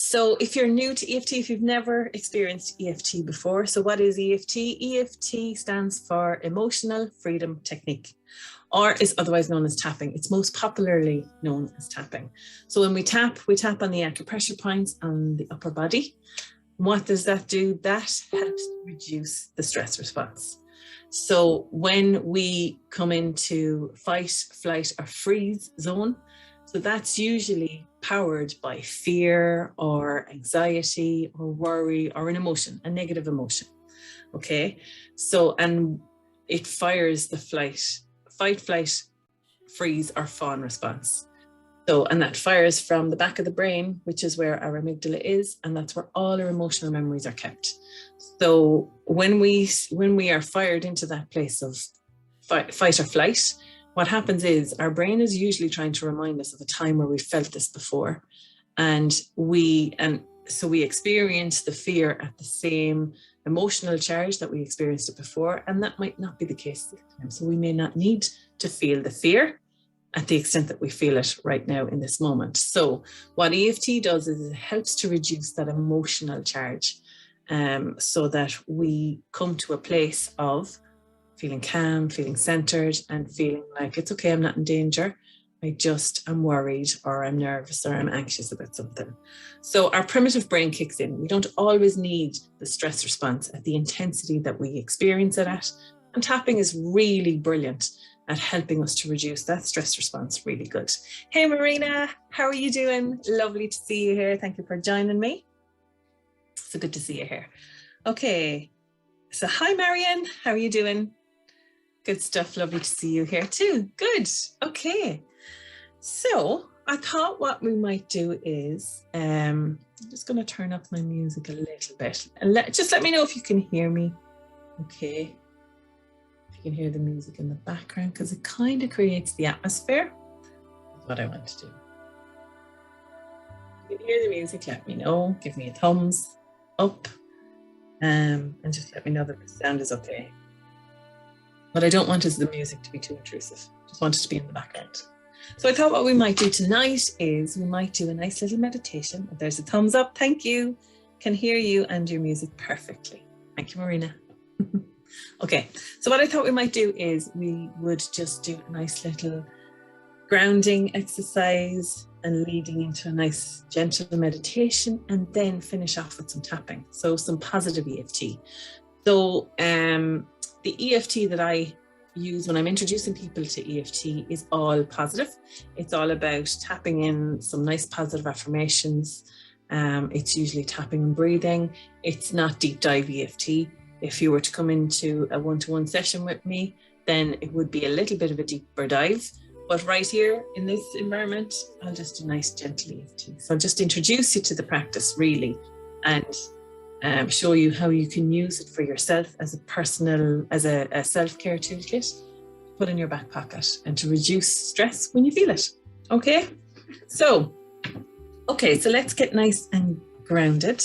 So if you're new to EFT, if you've never experienced EFT before, so what is EFT? EFT stands for Emotional Freedom Technique, or is otherwise known as tapping. It's most popularly known as tapping. So when we tap on the acupressure points on the upper body. What does that do? That helps to reduce the stress response. So when we come into fight, flight, or freeze zone, so that's usually powered by fear or anxiety or worry or an emotion, a negative emotion. Okay, so and it fires the fight, flight, freeze, or fawn response. So, and that fires from the back of the brain, which is where our amygdala is, and that's where all our emotional memories are kept. So when we are fired into that place of fight or flight, what happens is our brain is usually trying to remind us of a time where we felt this before, and so we experience the fear at the same emotional charge that we experienced it before, and that might not be the case this time. So we may not need to feel the fear at the extent that we feel it right now in this moment. So what EFT does is it helps to reduce that emotional charge, so that we come to a place of feeling calm, feeling centered, and feeling like it's okay, I'm not in danger. I'm worried, or I'm nervous, or I'm anxious about something. So our primitive brain kicks in. We don't always need the stress response at the intensity that we experience it at. And tapping is really brilliant at helping us to reduce that stress response really good. Hey, Marina, how are you doing? Lovely to see you here. Thank you for joining me. So good to see you here. Okay, so hi, Marianne, how are you doing? Good stuff, lovely to see you here too. Good, okay. So I thought what we might do is, I'm just gonna turn up my music a little bit. And just let me know if you can hear me, okay? You can hear the music in the background because it kind of creates the atmosphere. That's what I want to do. If you can hear the music, let me know. Give me a thumbs up, and just let me know that the sound is okay. What I don't want is the music to be too intrusive. Just want it to be in the background. So I thought what we might do tonight is we might do a nice little meditation. There's a thumbs up. Thank you. Can hear you and your music perfectly. Thank you, Marina. Okay, so what I thought we might do is we would just do a nice little grounding exercise and leading into a nice gentle meditation, and then finish off with some tapping. So some positive EFT. So the EFT that I use when I'm introducing people to EFT is all positive. It's all about tapping in some nice positive affirmations. It's usually tapping and breathing. It's not deep dive EFT. If you were to come into a one-to-one session with me, then it would be a little bit of a deeper dive. But right here in this environment, I'll just do nice gentle EFT. So I'll just introduce you to the practice really, and show you how you can use it for yourself as a personal, as a self-care toolkit, put in your back pocket and to reduce stress when you feel it. Okay, so let's get nice and grounded.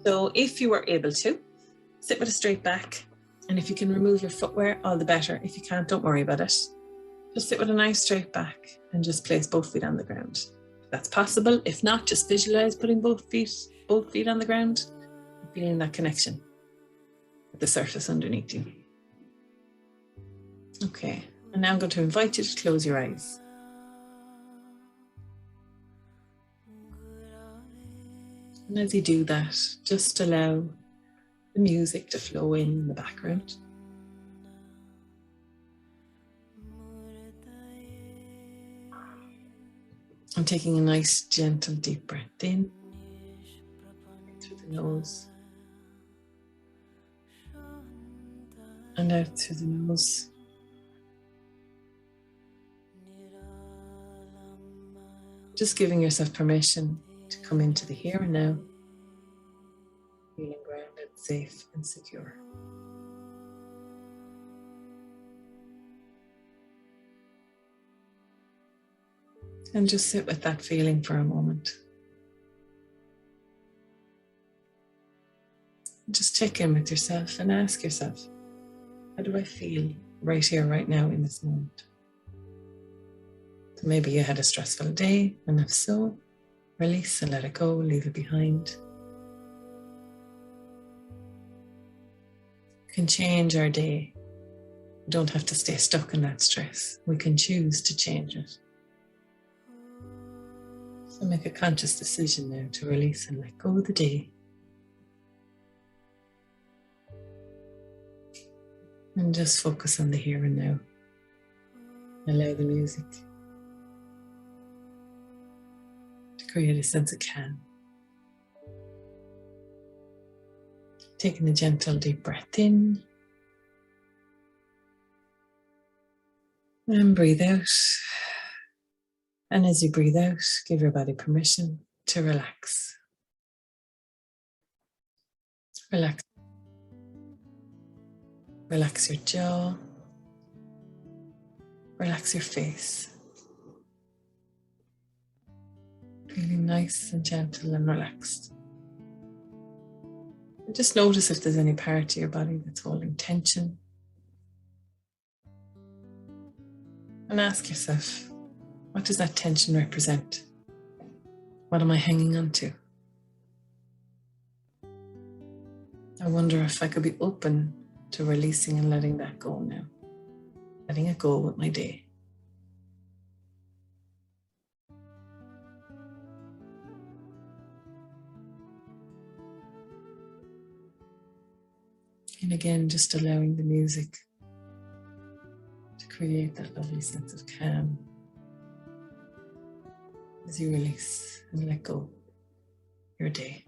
So if you are able to, sit with a straight back, and if you can remove your footwear, all the better. If you can't, don't worry about it. Just sit with a nice straight back and just place both feet on the ground. If that's possible. If not, just visualize putting both feet on the ground, feeling that connection with the surface underneath you. Okay, and now I'm going to invite you to close your eyes. And as you do that, just allow the music to flow in the background. I'm taking a nice, gentle, deep breath in through the nose and out through the nose. Just giving yourself permission to come into the here and now, feeling grounded, safe, and secure. And just sit with that feeling for a moment. Just check in with yourself and ask yourself, how do I feel right here, right now in this moment? So maybe you had a stressful day, and if so, Release and let it go, leave it behind. We can change our day. We don't have to stay stuck in that stress. We can choose to change it. So make a conscious decision now to release and let go of the day. And just focus on the here and now. Allow the music to create a sense of calm. Taking a gentle deep breath in. And breathe out. And as you breathe out, give your body permission to relax. Relax. Relax your jaw. Relax your face. Feeling nice and gentle and relaxed. And just notice if there's any part of your body that's holding tension. And ask yourself, what does that tension represent? What am I hanging on to? I wonder if I could be open to releasing and letting that go now. Letting it go with my day. And again, just allowing the music to create that lovely sense of calm as you release and let go your day.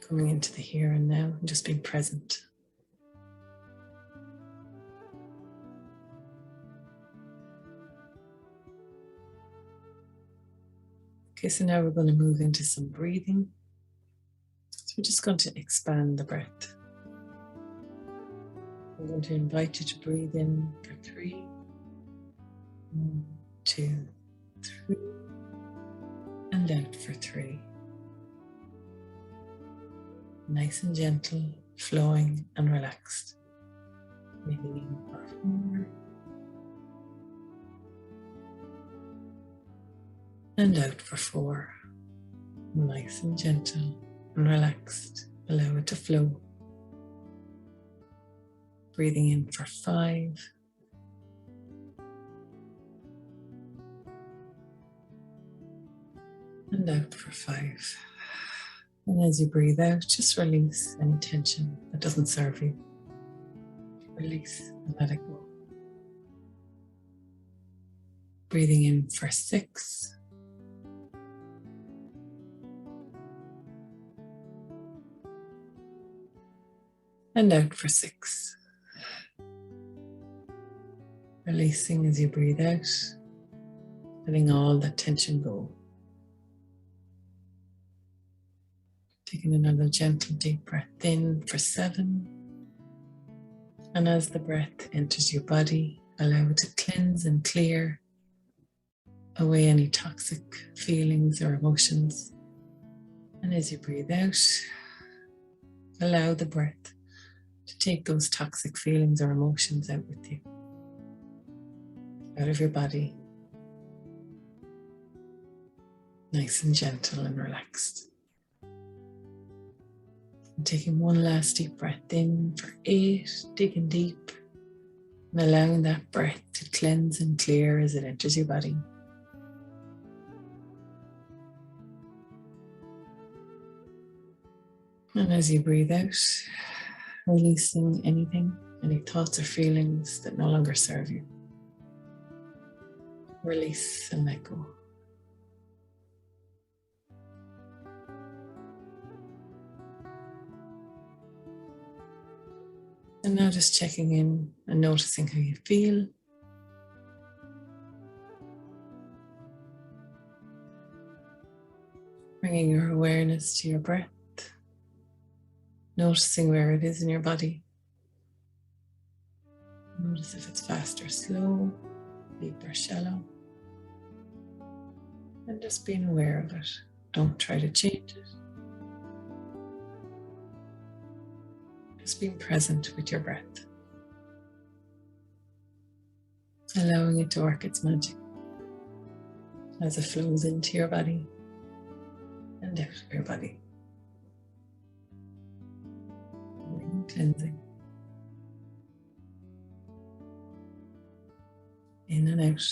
Coming into the here and now and just being present. Okay, so now we're going to move into some breathing. So we're just going to expand the breath. I'm going to invite you to breathe in for 3, 1, 2, 3, and out for 3. Nice and gentle, flowing and relaxed. Breathing in for 4, and out for 4. Nice and gentle and relaxed. Allow it to flow. Breathing in for 5. And out for 5. And as you breathe out, just release any tension that doesn't serve you. Release and let it go. Breathing in for 6. And out for 6. Releasing as you breathe out, letting all that tension go. Taking another gentle deep breath in for 7. And as the breath enters your body, allow it to cleanse and clear away any toxic feelings or emotions. And as you breathe out, allow the breath to take those toxic feelings or emotions out with you, out of your body, nice and gentle and relaxed. And taking one last deep breath in for 8, digging deep and allowing that breath to cleanse and clear as it enters your body. And as you breathe out, releasing anything, any thoughts or feelings that no longer serve you. Release and let go. And now just checking in and noticing how you feel. Bringing your awareness to your breath. Noticing where it is in your body. Notice if it's fast or slow, deep or shallow. And just being aware of it. Don't try to change it. Just being present with your breath. allowing it to work its magic as it flows into your body and out of your body. Cleansing. In and out.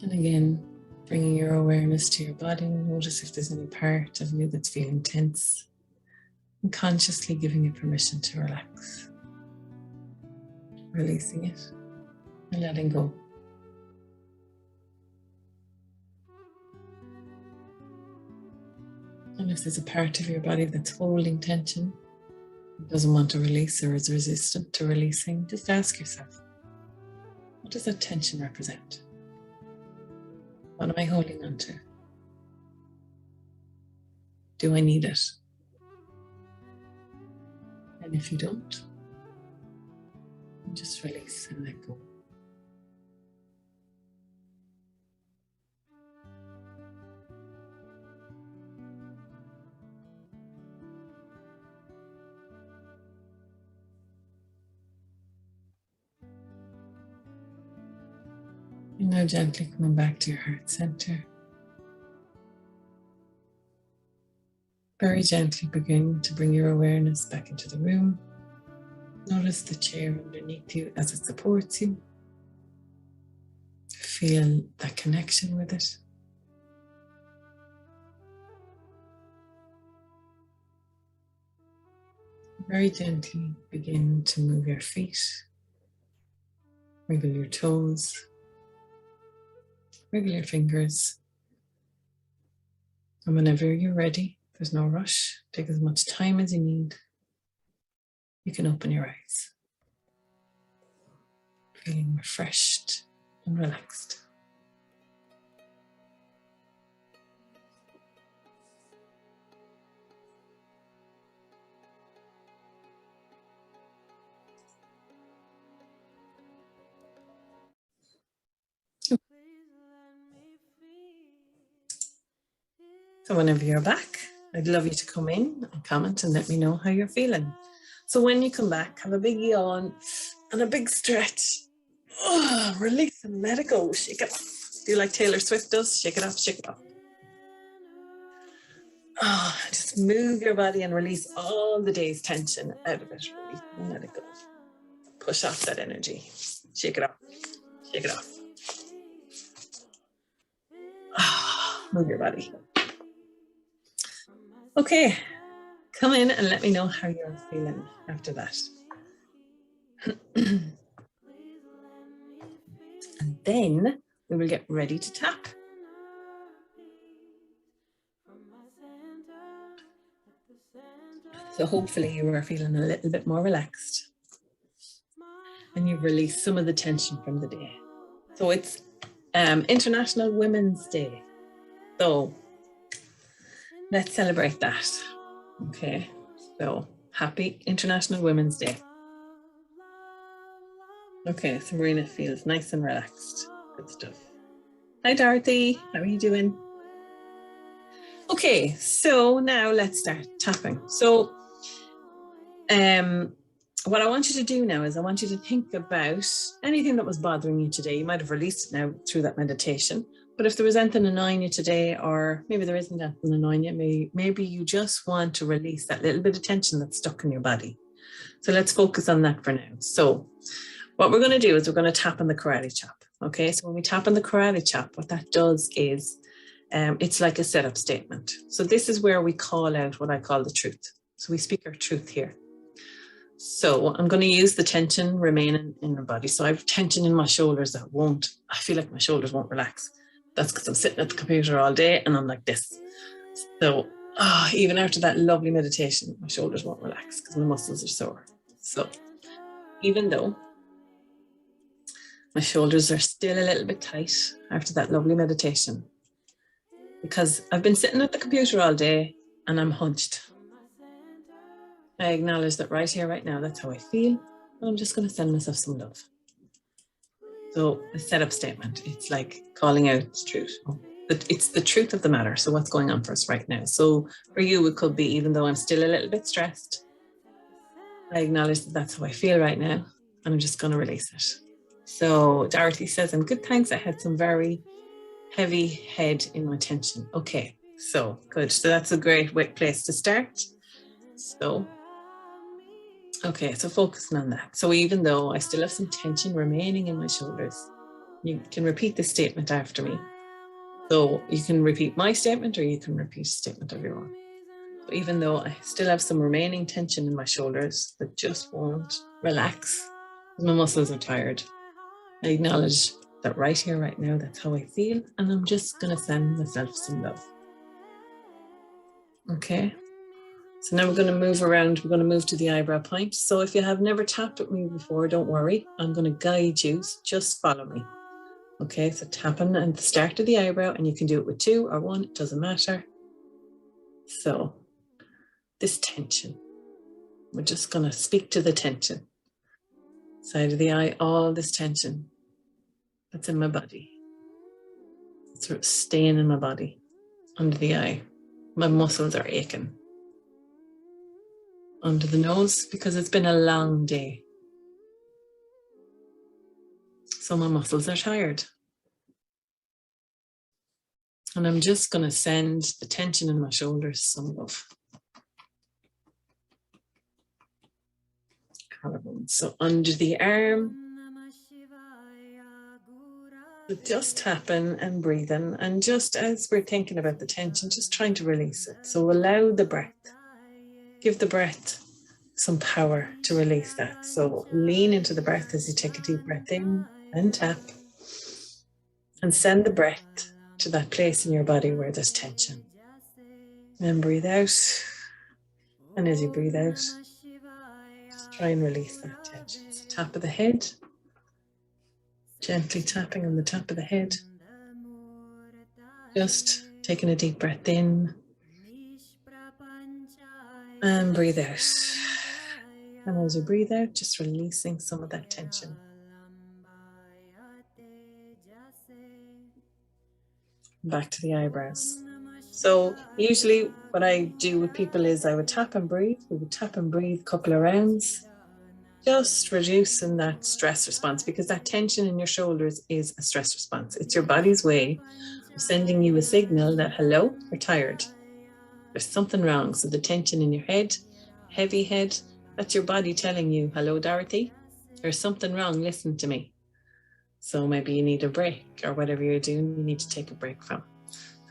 And again, bringing your awareness to your body. Notice if there's any part of you that's feeling tense, and consciously giving it permission to relax. Releasing it and letting go. And if there's a part of your body that's holding tension, doesn't want to release or is resistant to releasing, just ask yourself, what does that tension represent? What am I holding on to? Do I need it? And if you don't, just release and let go. And now gently coming back to your heart center. Very gently begin to bring your awareness back into the room. Notice the chair underneath you as it supports you. Feel that connection with it. Very gently begin to move your feet, wiggle your toes, wiggle your fingers. And whenever you're ready, there's no rush, take as much time as you need. You can open your eyes, feeling refreshed and relaxed. So whenever you're back, I'd love you to come in and comment and let me know how you're feeling. So when you come back, have a big yawn and a big stretch. Oh, release and let it go. Shake it off. Do like Taylor Swift does. Shake it off, shake it off. Oh, just move your body and release all the day's tension out of it. Release and let it go. Push off that energy. Shake it off. Shake it off. Oh, move your body. Okay, come in and let me know how you're feeling after that. And then we will get ready to tap. So hopefully you are feeling a little bit more relaxed and you've released some of the tension from the day. So it's International Women's Day. So let's celebrate that. Okay, so happy International Women's Day. Okay, so Marina feels nice and relaxed. Good stuff. Hi, Dorothy. How are you doing? Okay, so now let's start tapping. So what I want you to do now is I want you to think about anything that was bothering you today. You might have released it now through that meditation, but if there was anything annoying you today, or maybe there isn't anything annoying you, maybe you just want to release that little bit of tension that's stuck in your body. So let's focus on that for now. So what we're going to do is we're going to tap on the karate chop. Okay, so when we tap on the karate chop, what that does is it's like a setup statement. So this is where we call out what I call the truth. So we speak our truth here. So I'm going to use the tension remaining in the body. So I have tension in my shoulders that I feel like my shoulders won't relax. That's because I'm sitting at the computer all day and I'm like this. So even after that lovely meditation, my shoulders won't relax because my muscles are sore. So even though my shoulders are still a little bit tight after that lovely meditation, because I've been sitting at the computer all day and I'm hunched. I acknowledge that right here, right now, that's how I feel. And I'm just going to send myself some love. So a setup statement, it's like calling out the truth. It's the truth of the matter. So what's going on for us right now? So for you, it could be, even though I'm still a little bit stressed, I acknowledge that that's how I feel right now, and I'm just going to release it. So Dorothy says, "I'm good, thanks. I had some very heavy head in my tension." Okay, so good. So that's a great place to start. So, okay, so focusing on that. So even though I still have some tension remaining in my shoulders, you can repeat this statement after me. So you can repeat my statement or you can repeat a statement of your own. So even though I still have some remaining tension in my shoulders that just won't relax, my muscles are tired, I acknowledge that right here, right now, that's how I feel. And I'm just going to send myself some love. Okay. So now we're going to move around. We're going to move to the eyebrow point. So if you have never tapped with me before, don't worry. I'm going to guide you. Just follow me. Okay. So tapping at the start of the eyebrow, and you can do it with 2 or 1. It doesn't matter. So this tension, we're just going to speak to the tension. Side of the eye, all this tension that's in my body. It's sort of staying in my body, under the eye. My muscles are aching. Under the nose, because it's been a long day. So my muscles are tired. And I'm just going to send the tension in my shoulders some love. Collarbone. So under the arm, just tapping and breathing. And just as we're thinking about the tension, just trying to release it. So allow the breath. Give the breath some power to release that. So lean into the breath as you take a deep breath in and tap. And send the breath to that place in your body where there's tension. And breathe out. And as you breathe out, just try and release that tension. So top of the head. Gently tapping on the top of the head. Just taking a deep breath in. And breathe out. And as you breathe out, just releasing some of that tension. Back to the eyebrows. So usually what I do with people is I would tap and breathe. We would tap and breathe a couple of rounds, just reducing that stress response, because that tension in your shoulders is a stress response. It's your body's way of sending you a signal that, hello, you're tired. There's something wrong. So the tension in your head, heavy head, that's your body telling you, hello, Dorothy, there's something wrong. Listen to me. So maybe you need a break, or whatever you're doing, you need to take a break from.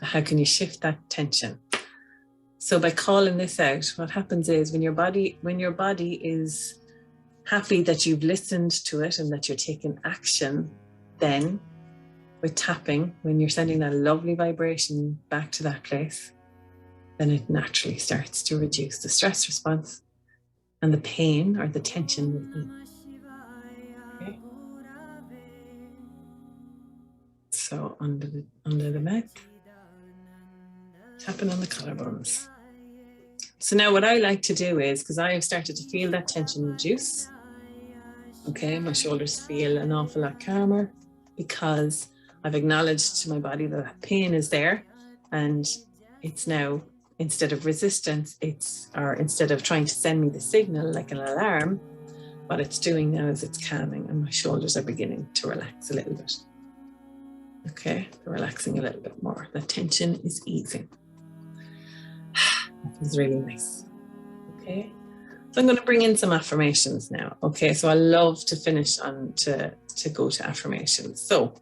How can you shift that tension? So by calling this out, what happens is when your body is happy that you've listened to it and that you're taking action, then with tapping, when you're sending that lovely vibration back to that place, then it naturally starts to reduce the stress response and the pain or the tension within. Okay. So under the mat, tapping on the collarbones. So now what I like to do is, because I have started to feel that tension reduce, okay, my shoulders feel an awful lot calmer because I've acknowledged to my body that pain is there, and it's now, instead of resistance, instead of trying to send me the signal like an alarm, what it's doing now is it's calming, and my shoulders are beginning to relax a little bit. Okay, they're relaxing a little bit more. The tension is easing. That feels really nice. Okay, so I'm going to bring in some affirmations now. Okay, so I love to finish on to go to affirmations. So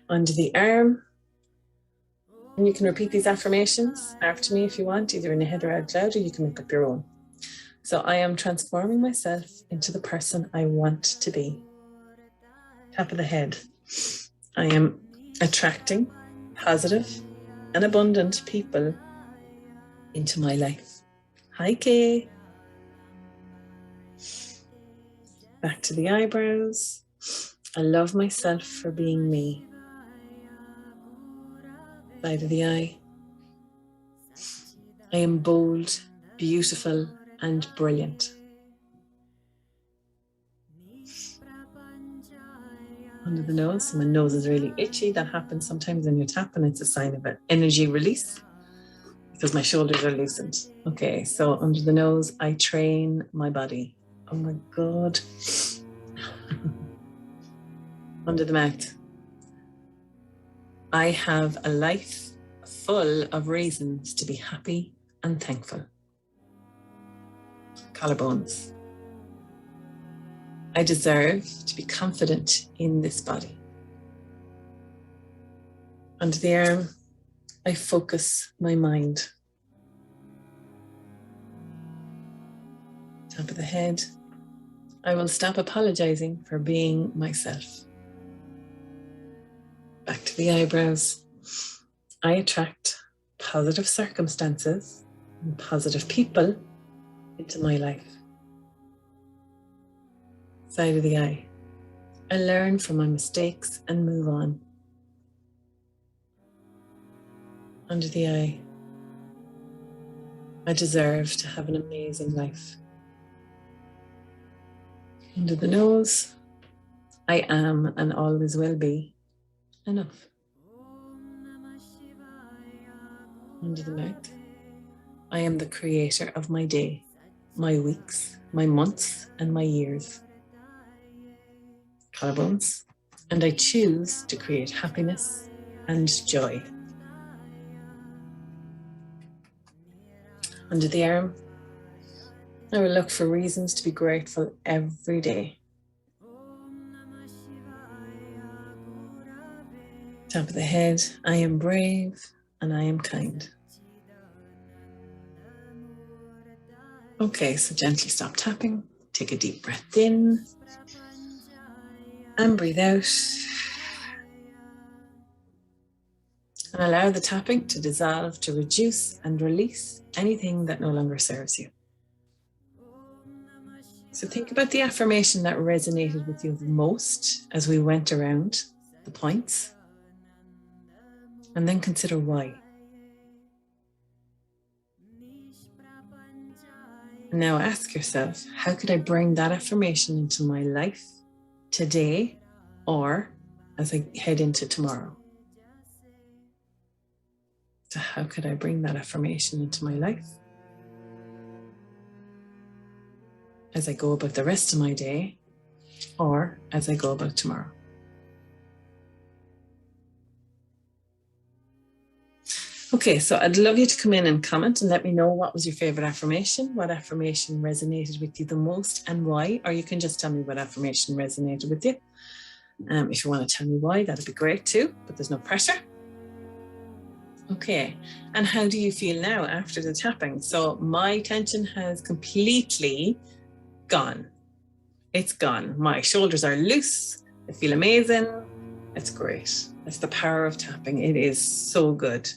under the arm, and you can repeat these affirmations after me if you want, either in your head or out loud, or you can make up your own. So I am transforming myself into the person I want to be. Top of the head. I am attracting positive and abundant people into my life. Hi, Kay. Back to the eyebrows. I love myself for being me. Side of the eye. I am bold, beautiful, and brilliant. Under the nose. My nose is really itchy. That happens sometimes when you're tapping. It's a sign of an energy release. because my shoulders are loosened. Okay, so under the nose, I train my body. Oh my God. Under the mouth, I have a life full of reasons to be happy and thankful. Collarbones. I deserve to be confident in this body. Under the arm, I focus my mind. Top of the head, I will stop apologizing for being myself. Back to the eyebrows. I attract positive circumstances and positive people into my life. Side of the eye. I learn from my mistakes and move on. Under the eye. I deserve to have an amazing life. Under the nose. I am and always will be enough. Under the mouth. I am the creator of my day, my weeks, my months, and my years. Collarbones. And I choose to create happiness and joy. Under the arm, I will look for reasons to be grateful every day. Top of the head, I am brave and I am kind. Okay, so gently stop tapping. Take a deep breath in and breathe out. And allow the tapping to dissolve, to reduce and release anything that no longer serves you. So think about the affirmation that resonated with you the most as we went around the points. And then consider why. And now ask yourself, how could I bring that affirmation into my life today or as I head into tomorrow? So how could I bring that affirmation into my life as I go about the rest of my day or as I go about tomorrow? Okay, so I'd love you to come in and comment and let me know what was your favorite affirmation, what affirmation resonated with you the most and why, or you can just tell me what affirmation resonated with you. If you want to tell me why, that'd be great too, but there's no pressure. Okay, and how do you feel now after the tapping? So my tension has completely gone. It's gone. My shoulders are loose. I feel amazing. It's great. It's the power of tapping. It is so good.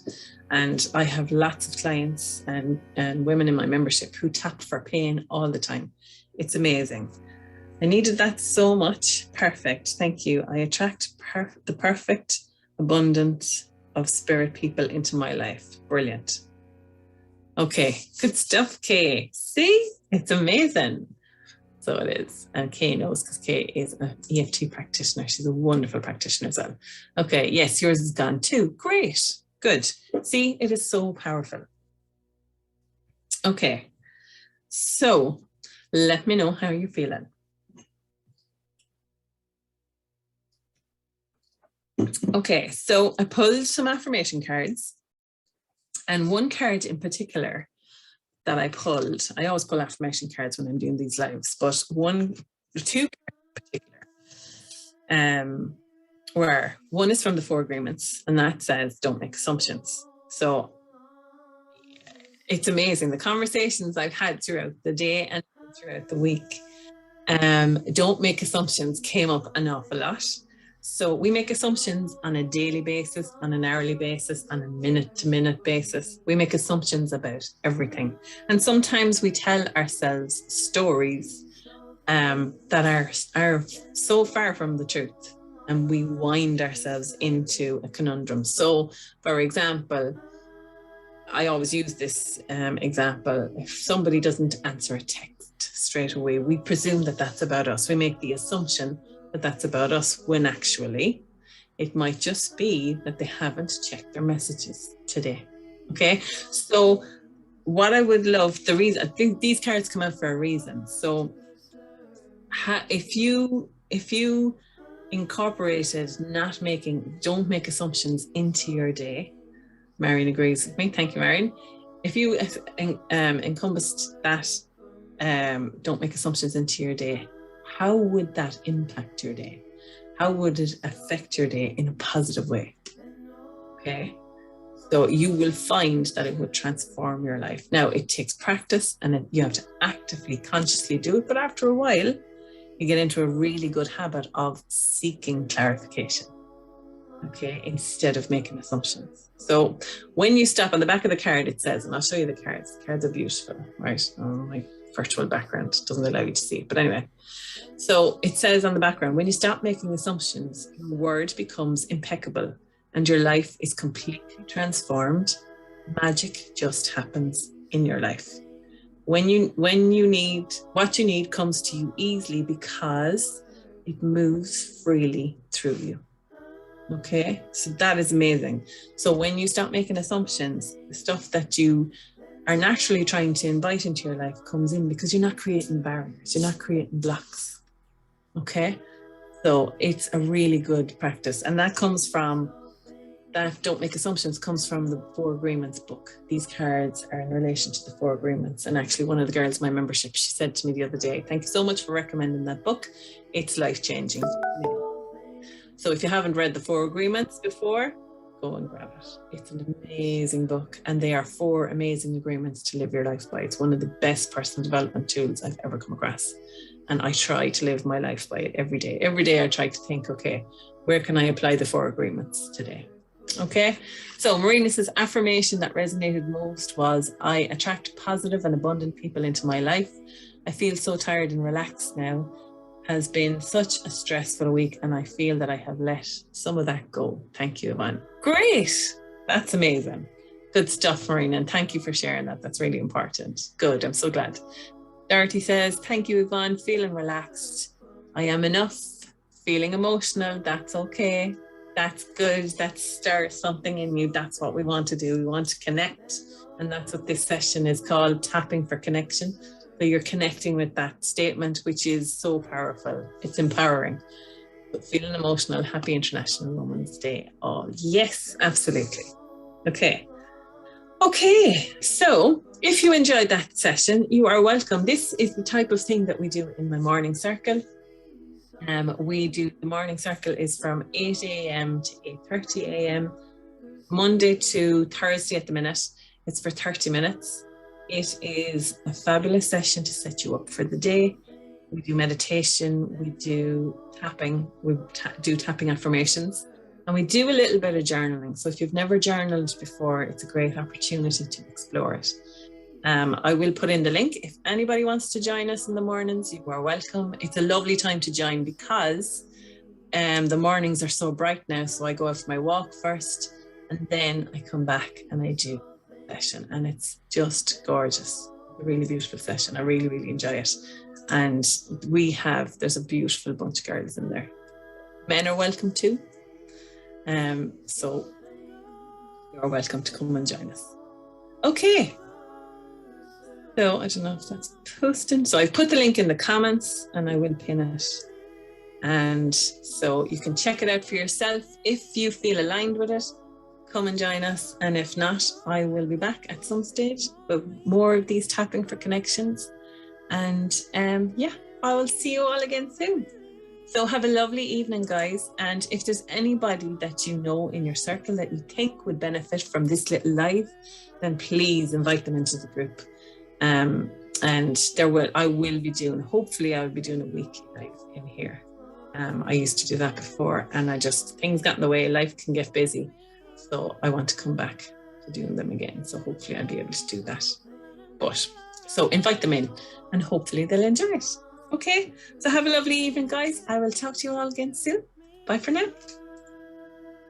And I have lots of clients and women in my membership who tap for pain all the time. It's amazing. I needed that so much. Perfect. Thank you. I attract the perfect abundance of spirit people into my life. Brilliant. Okay, good stuff, Kay. See, it's amazing. So it is. And Kay knows because Kay is an EFT practitioner. She's a wonderful practitioner as well. Okay, yes, yours is gone too. Great, good. See, it is so powerful. Okay, so let me know how you're feeling. Okay, so I pulled some affirmation cards, and one card in particular that I pulled, I always pull affirmation cards when I'm doing these lives, but two cards in particular were, one is from the 4 agreements, and that says don't make assumptions. So it's amazing, the conversations I've had throughout the day and throughout the week, don't make assumptions came up an awful lot. So we make assumptions on a daily basis, on an hourly basis, on a minute-to-minute basis. We make assumptions about everything. And sometimes we tell ourselves stories that are so far from the truth, and we wind ourselves into a conundrum. So, for example, I always use this example. If somebody doesn't answer a text straight away, we presume that that's about us. We make the assumption that that's about us, when actually it might just be that they haven't checked their messages today. Okay, so what I would love, the reason, I think these cards come out for a reason. So if you incorporated don't make assumptions into your day, Marion agrees with me. Thank you, Marion. If you encompassed that, don't make assumptions into your day, how would that impact your day? How would it affect your day in a positive way? Okay. So you will find that it would transform your life. Now, it takes practice and you have to actively, consciously do it. But after a while, you get into a really good habit of seeking clarification, okay, instead of making assumptions. So when you stop, on the back of the card, it says, and I'll show you the cards. The cards are beautiful, right? My virtual background doesn't allow you to see it. But anyway, so it says on the background, when you stop making assumptions, your word becomes impeccable and your life is completely transformed. Magic just happens in your life. When you need, what you need comes to you easily because it moves freely through you. Okay, so that is amazing. So when you stop making assumptions, the stuff that you are naturally trying to invite into your life comes in because you're not creating barriers, you're not creating blocks. Okay, so it's a really good practice. And that comes from, that don't make assumptions comes from the 4 Agreements book. These cards are in relation to the 4 Agreements. And actually one of the girls in my membership, she said to me the other day, thank you so much for recommending that book. It's life-changing. So if you haven't read the 4 Agreements before, go and grab it. It's an amazing book. And they are 4 amazing agreements to live your life by. It's one of the best personal development tools I've ever come across. And I try to live my life by it every day. Every day I try to think, okay, where can I apply the 4 Agreements today? Okay, so Marina's affirmation that resonated most was, I attract positive and abundant people into my life. I feel so tired and relaxed now. Has been such a stressful week and I feel that I have let some of that go. Thank you, Yvonne. Great. That's amazing. Good stuff, Marina. And thank you for sharing that. That's really important. Good. I'm so glad. Dorothy says, thank you, Yvonne. Feeling relaxed. I am enough. Feeling emotional. That's okay. That's good. That stirs something in you. That's what we want to do. We want to connect. And that's what this session is called, tapping for connection. So you're connecting with that statement, which is so powerful. It's empowering. But feeling emotional, happy International Women's Day. Oh, yes, absolutely. Okay. Okay. So if you enjoyed that session, you are welcome. This is the type of thing that we do in my morning circle. The morning circle is from 8 a.m. to 8:30 a.m. Monday to Thursday at the minute. It's for 30 minutes. It is a fabulous session to set you up for the day. We do meditation, we do tapping, we do tapping affirmations, and we do a little bit of journaling. So if you've never journaled before, it's a great opportunity to explore it. I will put in the link. If anybody wants to join us in the mornings, you are welcome. It's a lovely time to join because the mornings are so bright now. So I go out for my walk first and then I come back and I do a session, and it's just gorgeous. A really beautiful session. I really, really enjoy it. And there's a beautiful bunch of girls in there. Men are welcome too. So you're welcome to come and join us. Okay. So I don't know if that's posted. So I've put the link in the comments and I will pin it. And so you can check it out for yourself. If you feel aligned with it, come and join us. And if not, I will be back at some stage with more of these tapping for connections. And yeah, I will see you all again soon. So have a lovely evening, guys. And if there's anybody that you know in your circle that you think would benefit from this little live, then please invite them into the group. And hopefully I will be doing a weekly live in here. I used to do that before and things got in the way, life can get busy. So I want to come back to doing them again. So hopefully I'll be able to do that. So invite them in and hopefully they'll enjoy it. Okay, so have a lovely evening, guys. I will talk to you all again soon. Bye for now.